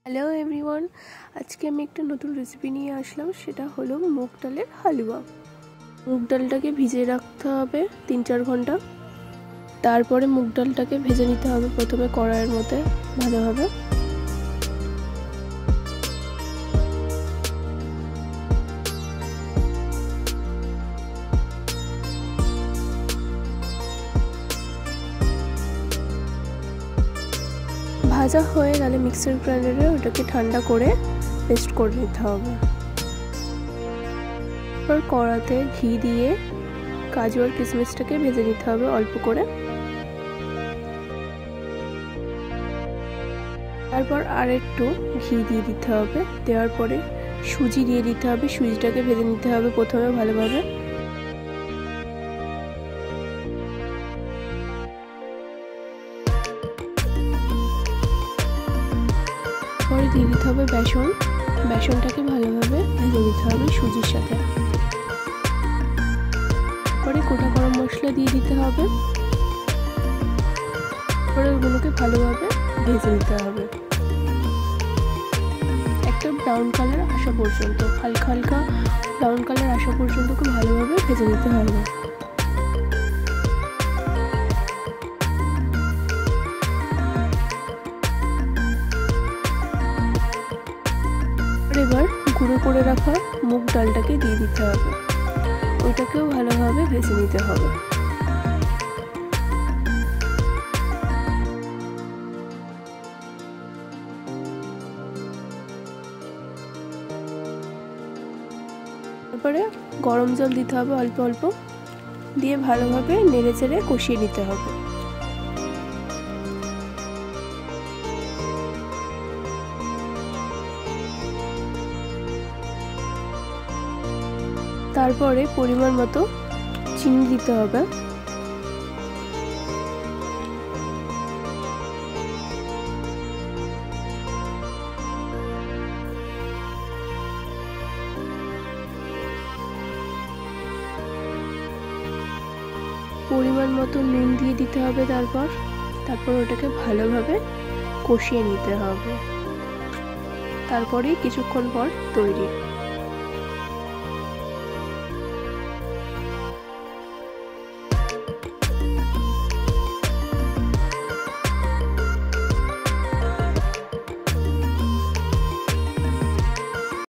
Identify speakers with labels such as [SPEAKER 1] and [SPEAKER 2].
[SPEAKER 1] Hello everyone, আজকে আমি একটা নতুন রেসিপি নিয়ে আসলাম। সেটা হলো মুগ ডালের হালুয়া। মুগ ডালটাকে ভিজিয়ে রাখতে হবে 3-4 ঘন্টা। তারপরে মুগ ডালটাকে ভেজে নিতে হবে প্রথমে কড়াইয়ের মধ্যে ভালোভাবে। ভাজা হয়ে গেলে মিক্সার গ্রাইন্ডারে ওটাকে ঠান্ডা করে পেস্ট করে নিতে হবে। এরপর কড়াতে ঘি দিয়ে কাজু আর কিশমিশটাকে ভেজে নিতে হবে অল্প করে। তারপর আর একটু ঘি দিয়ে দিতে হবে। দেওয়ার পরে সুজি দিয়ে দিতে হবে। সুজিটাকে ভেজে নিতে হবে প্রথমে ভালোভাবে। পরে দিয়ে দিতে হবে বেসন। বেসনটাকে ভালোভাবে ভেজে নিতে হবে সুজির সাথে। পরে গোটা গরম মশলা দিয়ে দিতে হবে। পরে ওগুলোকে ভালোভাবে ভেজে নিতে হবে একটা ব্রাউন কালার আসা পর্যন্ত। হালকা হালকা ব্রাউন কালার আসা পর্যন্ত খুব ভালোভাবে ভেজে নিতে হবে। এবার গুঁড়ো করে রাখা মুগ ডালটাকে দিয়ে দিতে হবে। ওইটাকেও ভালোভাবে ভেজে নিতে হবে। তারপরে গরম জল দিতে হবে অল্প অল্প, দিয়ে ভালোভাবে নেড়ে চেড়ে কষিয়ে নিতে হবে। তারপরে পরিমাণ মতো চিনি দিতে হবে। পরিমাণ মতো নুন দিয়ে দিতে হবে। তারপর ওটাকে ভালোভাবে কষিয়ে নিতে হবে। তারপরে কিছুক্ষণ পর তৈরি।